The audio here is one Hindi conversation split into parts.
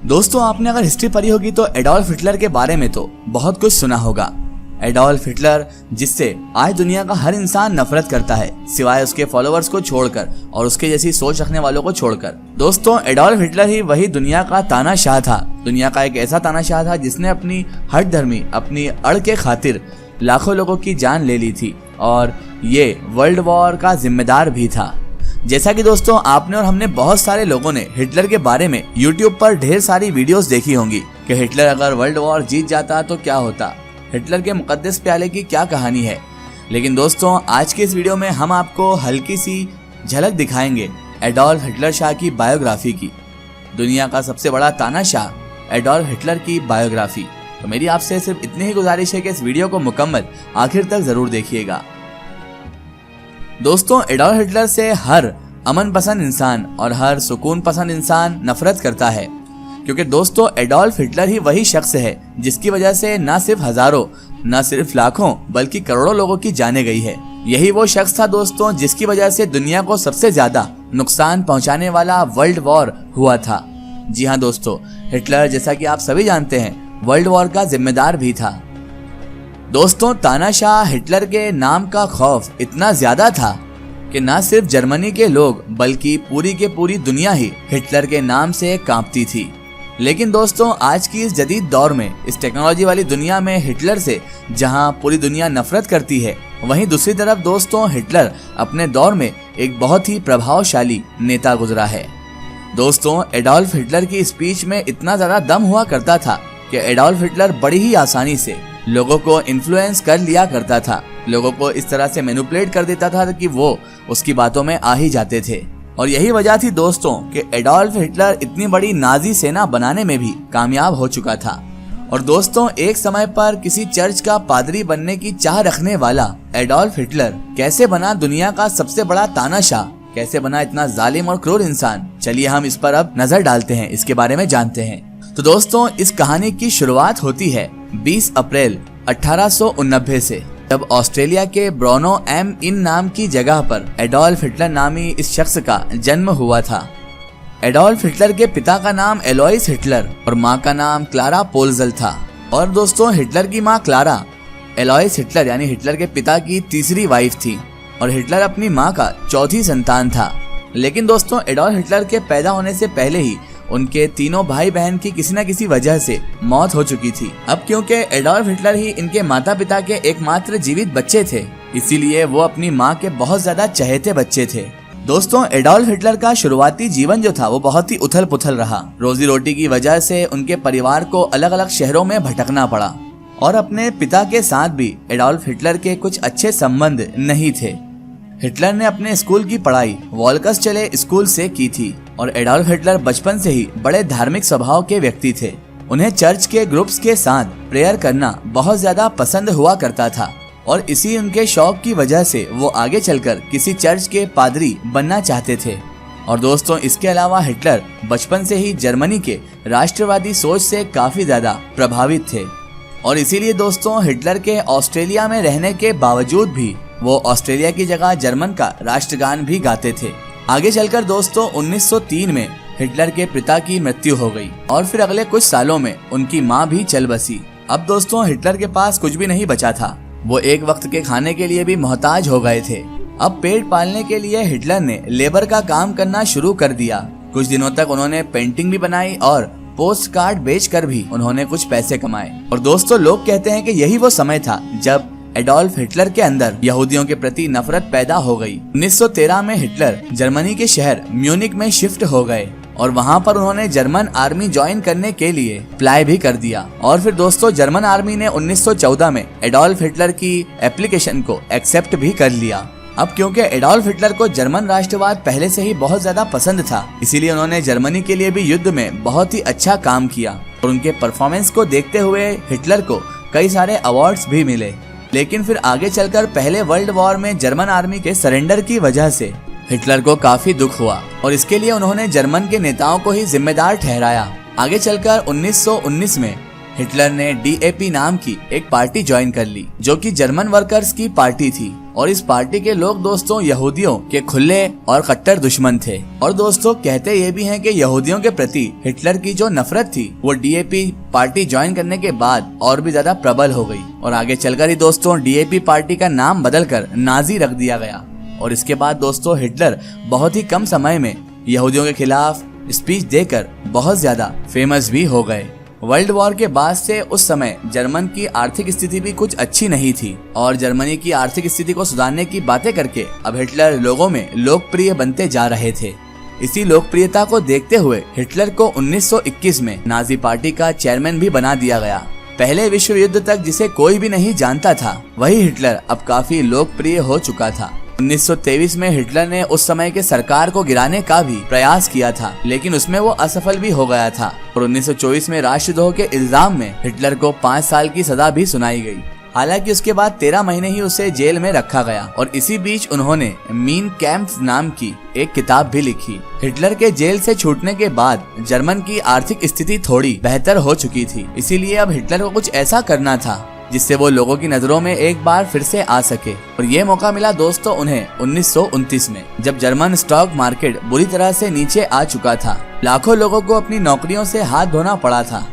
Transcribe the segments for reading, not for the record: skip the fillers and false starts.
दोस्तों, आपने अगर हिस्ट्री पढ़ी होगी तो एडोल्फ हिटलर के बारे में तो बहुत कुछ सुना होगा। एडोल्फ हिटलर, जिससे आज दुनिया का हर इंसान नफरत करता है सिवाय उसके फॉलोअर्स को छोड़कर और उसके जैसी सोच रखने वालों को छोड़कर। दोस्तों, एडोल्फ हिटलर ही वही दुनिया का तानाशाह था। दुनिया का एक ऐसा तानाशाह था जिसने अपनी हट धर्मी, अपनी अड़ के खातिर लाखों लोगों की जान ले ली थी और ये वर्ल्ड वॉर का जिम्मेदार भी था। जैसा कि दोस्तों, आपने और हमने बहुत सारे लोगों ने हिटलर के बारे में यूट्यूब पर ढेर सारी वीडियोस देखी होंगी कि हिटलर अगर वर्ल्ड वॉर जीत जाता तो क्या होता, हिटलर के मुकद्दस प्याले की क्या कहानी है। लेकिन दोस्तों, आज के इस वीडियो में हम आपको हल्की सी झलक दिखाएंगे एडोल्फ हिटलर शाह की बायोग्राफी की, दुनिया का सबसे बड़ा तानाशाह एडोल्फ हिटलर की बायोग्राफी। तो मेरी आपसे सिर्फ इतनी ही गुजारिश है कि इस वीडियो को मुकम्मल आखिर तक जरूर देखिएगा। दोस्तों, एडोल्फ हिटलर से हर अमन पसंद इंसान और हर सुकून पसंद इंसान नफरत करता है, क्योंकि दोस्तों एडोल्फ हिटलर ही वही शख्स है जिसकी वजह से न सिर्फ हजारों, न सिर्फ लाखों बल्कि करोड़ों लोगों की जाने गई है। यही वो शख्स था दोस्तों जिसकी वजह से दुनिया को सबसे ज्यादा नुकसान पहुंचाने वाला वर्ल्ड वॉर हुआ था। जी हाँ दोस्तों, हिटलर, जैसा कि आप सभी जानते हैं, वर्ल्ड वॉर का जिम्मेदार भी था। दोस्तों, तानाशाह हिटलर के नाम का खौफ इतना ज्यादा था कि न सिर्फ जर्मनी के लोग बल्कि पूरी के पूरी दुनिया ही हिटलर के नाम से कांपती थी। लेकिन दोस्तों, आज की इस जदीद दौर में, इस टेक्नोलॉजी वाली दुनिया में हिटलर से जहां पूरी दुनिया नफरत करती है, वहीं दूसरी तरफ दोस्तों हिटलर अपने दौर में एक बहुत ही प्रभावशाली नेता गुजरा है। दोस्तों, एडोल्फ हिटलर की स्पीच में इतना ज्यादा दम हुआ करता था कि एडोल्फ हिटलर बड़ी ही आसानी से लोगों को इन्फ्लुएंस कर लिया करता था, लोगों को इस तरह से मैनिपुलेट कर देता था कि वो उसकी बातों में आ ही जाते थे। और यही वजह थी दोस्तों कि एडोल्फ हिटलर इतनी बड़ी नाजी सेना बनाने में भी कामयाब हो चुका था। और दोस्तों, एक समय पर किसी चर्च का पादरी बनने की चाह रखने वाला एडोल्फ हिटलर कैसे बना दुनिया का सबसे बड़ा तानाशाह, कैसे बना इतना जालिम और क्रूर इंसान, चलिए हम इस पर अब नजर डालते हैं, इसके बारे में जानते हैं। तो दोस्तों, इस कहानी की शुरुआत होती है 20 अप्रैल 1889 से, जब ऑस्ट्रेलिया के ब्रोनो एम इन नाम की जगह पर एडोल्फ हिटलर नामी इस शख्स का जन्म हुआ था। एडोल्फ हिटलर के पिता का नाम एलोइस हिटलर और माँ का नाम क्लारा पोल्जल था। और दोस्तों, हिटलर की माँ क्लारा एलोइस हिटलर यानी हिटलर के पिता की तीसरी वाइफ थी और हिटलर अपनी माँ का चौथी संतान था। लेकिन दोस्तों, एडोल्फ हिटलर के पैदा होने से पहले ही उनके तीनों भाई बहन की किसी न किसी वजह से मौत हो चुकी थी। अब क्योंकि एडोल्फ हिटलर ही इनके माता पिता के एकमात्र जीवित बच्चे थे, इसीलिए वो अपनी माँ के बहुत ज्यादा चहेते बच्चे थे। दोस्तों, एडोल्फ हिटलर का शुरुआती जीवन जो था वो बहुत ही उथल पुथल रहा। रोजी रोटी की वजह से उनके परिवार को अलग अलग शहरों में भटकना पड़ा और अपने पिता के साथ भी एडोल्फ हिटलर के कुछ अच्छे संबंध नहीं थे। हिटलर ने अपने स्कूल की पढ़ाई वॉल्कस चले स्कूल से की थी और एडोल्फ हिटलर बचपन से ही बड़े धार्मिक स्वभाव के व्यक्ति थे। उन्हें चर्च के ग्रुप्स के साथ प्रेयर करना बहुत ज्यादा पसंद हुआ करता था और इसी उनके शौक की वजह से वो आगे चलकर किसी चर्च के पादरी बनना चाहते थे। और दोस्तों, इसके अलावा हिटलर बचपन से ही जर्मनी के राष्ट्रवादी सोच से काफी ज्यादा प्रभावित थे और इसीलिए दोस्तों हिटलर के ऑस्ट्रेलिया में रहने के बावजूद भी वो ऑस्ट्रेलिया की जगह जर्मन का राष्ट्रगान भी गाते थे। आगे चलकर दोस्तों 1903 में हिटलर के पिता की मृत्यु हो गई और फिर अगले कुछ सालों में उनकी मां भी चल बसी। अब दोस्तों, हिटलर के पास कुछ भी नहीं बचा था, वो एक वक्त के खाने के लिए भी मोहताज हो गए थे। अब पेट पालने के लिए हिटलर ने लेबर का काम करना शुरू कर दिया। कुछ दिनों तक उन्होंने पेंटिंग भी बनाई और पोस्ट कार्ड बेचकर भी उन्होंने कुछ पैसे कमाए। और दोस्तों, लोग कहते हैं कि यही वो समय था जब एडोल्फ हिटलर के अंदर यहूदियों के प्रति नफरत पैदा हो गई। 1913 में हिटलर जर्मनी के शहर म्यूनिक में शिफ्ट हो गए और वहां पर उन्होंने जर्मन आर्मी ज्वाइन करने के लिए अप्लाई भी कर दिया। और फिर दोस्तों, जर्मन आर्मी ने 1914 में एडोल्फ हिटलर की एप्लीकेशन को एक्सेप्ट भी कर लिया। अब क्योंकि एडोल्फ हिटलर को जर्मन राष्ट्रवाद पहले से ही बहुत ज्यादा पसंद था, इसीलिए उन्होंने जर्मनी के लिए भी युद्ध में बहुत ही अच्छा काम किया और उनके परफॉर्मेंस को देखते हुए हिटलर को कई सारे अवार्ड्स भी मिले। लेकिन फिर आगे चलकर पहले वर्ल्ड वॉर में जर्मन आर्मी के सरेंडर की वजह से हिटलर को काफी दुख हुआ और इसके लिए उन्होंने जर्मन के नेताओं को ही जिम्मेदार ठहराया। आगे चलकर 1919 में हिटलर ने DAP नाम की एक पार्टी ज्वाइन कर ली, जो कि जर्मन वर्कर्स की पार्टी थी। और इस पार्टी के लोग दोस्तों यहूदियों के खुले और कट्टर दुश्मन थे। और दोस्तों कहते ये भी हैं कि यहूदियों के प्रति हिटलर की जो नफरत थी वो DAP पार्टी ज्वाइन करने के बाद और भी ज्यादा प्रबल हो गई। और आगे चलकर ही दोस्तों DAP पार्टी का नाम बदलकर नाजी रख दिया गया। और इसके बाद दोस्तों हिटलर बहुत ही कम समय में यहूदियों के खिलाफ स्पीच देकर बहुत ज्यादा फेमस भी हो गए। वर्ल्ड वॉर के बाद से उस समय जर्मन की आर्थिक स्थिति भी कुछ अच्छी नहीं थी और जर्मनी की आर्थिक स्थिति को सुधारने की बातें करके अब हिटलर लोगों में लोकप्रिय बनते जा रहे थे। इसी लोकप्रियता को देखते हुए हिटलर को 1921 में नाजी पार्टी का चेयरमैन भी बना दिया गया। पहले विश्व युद्ध तक जिसे कोई भी नहीं जानता था, वही हिटलर अब काफी लोकप्रिय हो चुका था। 1923 में हिटलर ने उस समय के सरकार को गिराने का भी प्रयास किया था, लेकिन उसमें वो असफल भी हो गया था। और 1924 में राष्ट्रद्रोह के इल्जाम में हिटलर को 5 साल की सजा भी सुनाई गई। हालांकि उसके बाद 13 महीने ही उसे जेल में रखा गया। और इसी बीच उन्होंने मीन कैंप्स नाम की एक किताब भी लिखी। हिटलर के जेल से छूटने के बाद जर्मन की आर्थिक स्थिति थोड़ी बेहतर हो चुकी थी, इसीलिए अब हिटलर को कुछ ऐसा करना था जिससे वो लोगों की नजरों में एक बार फिर से आ सके। और ये मौका मिला दोस्तों उन्हें 1929 में, जब जर्मन स्टॉक मार्केट बुरी तरह से नीचे आ चुका था। लाखों लोगों को अपनी नौकरियों से हाथ धोना पड़ा था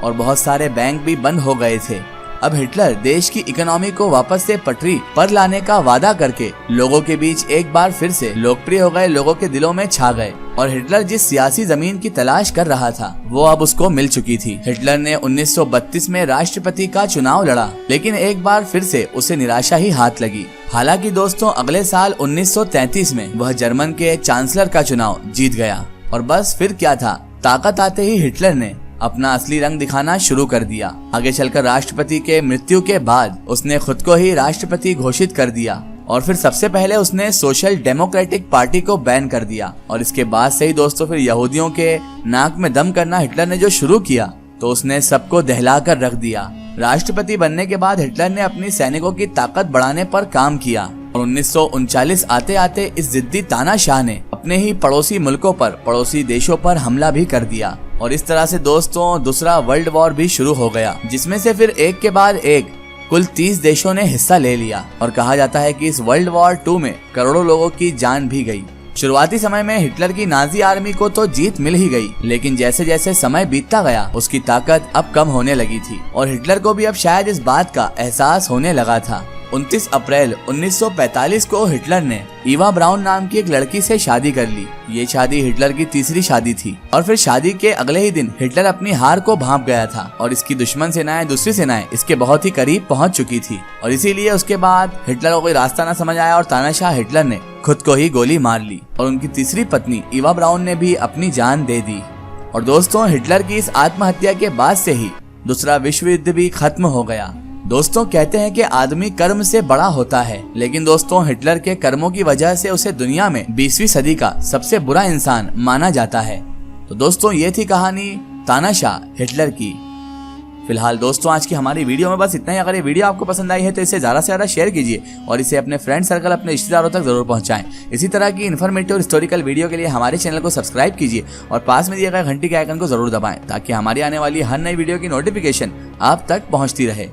और बहुत सारे बैंक भी बंद हो गए थे। अब हिटलर देश की इकोनॉमी को वापस से पटरी पर लाने का वादा करके लोगों के बीच एक बार फिर से लोकप्रिय हो गए, लोगों के दिलों में छा गए। और हिटलर जिस सियासी जमीन की तलाश कर रहा था वो अब उसको मिल चुकी थी। हिटलर ने 1932 में राष्ट्रपति का चुनाव लड़ा, लेकिन एक बार फिर से उसे निराशा ही हाथ लगी। हालांकि दोस्तों अगले साल 1933 में वह जर्मन के चांसलर का चुनाव जीत गया। और बस फिर क्या था, ताकत आते ही हिटलर ने अपना असली रंग दिखाना शुरू कर दिया। आगे चलकर राष्ट्रपति के मृत्यु के बाद उसने खुद को ही राष्ट्रपति घोषित कर दिया और फिर सबसे पहले उसने सोशल डेमोक्रेटिक पार्टी को बैन कर दिया। और इसके बाद से ही दोस्तों फिर यहूदियों के नाक में दम करना हिटलर ने जो शुरू किया तो उसने सबको दहला कर रख दिया। राष्ट्रपति बनने के बाद हिटलर ने अपनी सैनिकों की ताकत बढ़ाने पर काम किया और 1939 आते आते इस जिद्दी तानाशाह ने अपने ही पड़ोसी मुल्कों पर, पड़ोसी देशों पर हमला भी कर दिया। और इस तरह से दोस्तों दूसरा वर्ल्ड वॉर भी शुरू हो गया, जिसमें से फिर एक के बाद एक कुल 30 देशों ने हिस्सा ले लिया। और कहा जाता है कि इस वर्ल्ड वॉर 2 में करोड़ों लोगों की जान भी गई। शुरुआती समय में हिटलर की नाजी आर्मी को तो जीत मिल ही गई, लेकिन जैसे जैसे समय बीतता गया उसकी ताकत अब कम होने लगी थी और हिटलर को भी अब शायद इस बात का एहसास होने लगा था। 29 अप्रैल 1945 को हिटलर ने ईवा ब्राउन नाम की एक लड़की से शादी कर ली। ये शादी हिटलर की तीसरी शादी थी और फिर शादी के अगले ही दिन हिटलर अपनी हार को भांप गया था और इसकी दुश्मन सेनाएं, दूसरी सेनाएं इसके बहुत ही करीब पहुंच चुकी थी। और इसीलिए उसके बाद हिटलर को कोई रास्ता न समझ आया और तानाशाह हिटलर ने खुद को ही गोली मार ली और उनकी तीसरी पत्नी ईवा ब्राउन ने भी अपनी जान दे दी। और दोस्तों हिटलर की इस आत्महत्या के बाद से ही दूसरा विश्व युद्ध भी खत्म हो गया। दोस्तों कहते हैं कि आदमी कर्म से बड़ा होता है, लेकिन दोस्तों हिटलर के कर्मों की वजह से उसे दुनिया में 20वीं सदी का सबसे बुरा इंसान माना जाता है। तो दोस्तों ये थी कहानी तानाशाह हिटलर की। फिलहाल दोस्तों आज की हमारी वीडियो में बस इतना ही। अगर ये वीडियो आपको पसंद आई है तो इसे ज्यादा से ज्यादा शेयर कीजिए और इसे अपने फ्रेंड सर्कल, अपने रिश्तेदारों तक जरूर पहुंचाएं। इसी तरह की इन्फॉर्मेटिव और हिस्टोरिकल वीडियो के लिए हमारे चैनल को सब्सक्राइब कीजिए और पास में दिए गए घंटी के आइकन को जरूर दबाएं ताकि हमारी आने वाली हर नई वीडियो की नोटिफिकेशन आप तक पहुंचती रहे।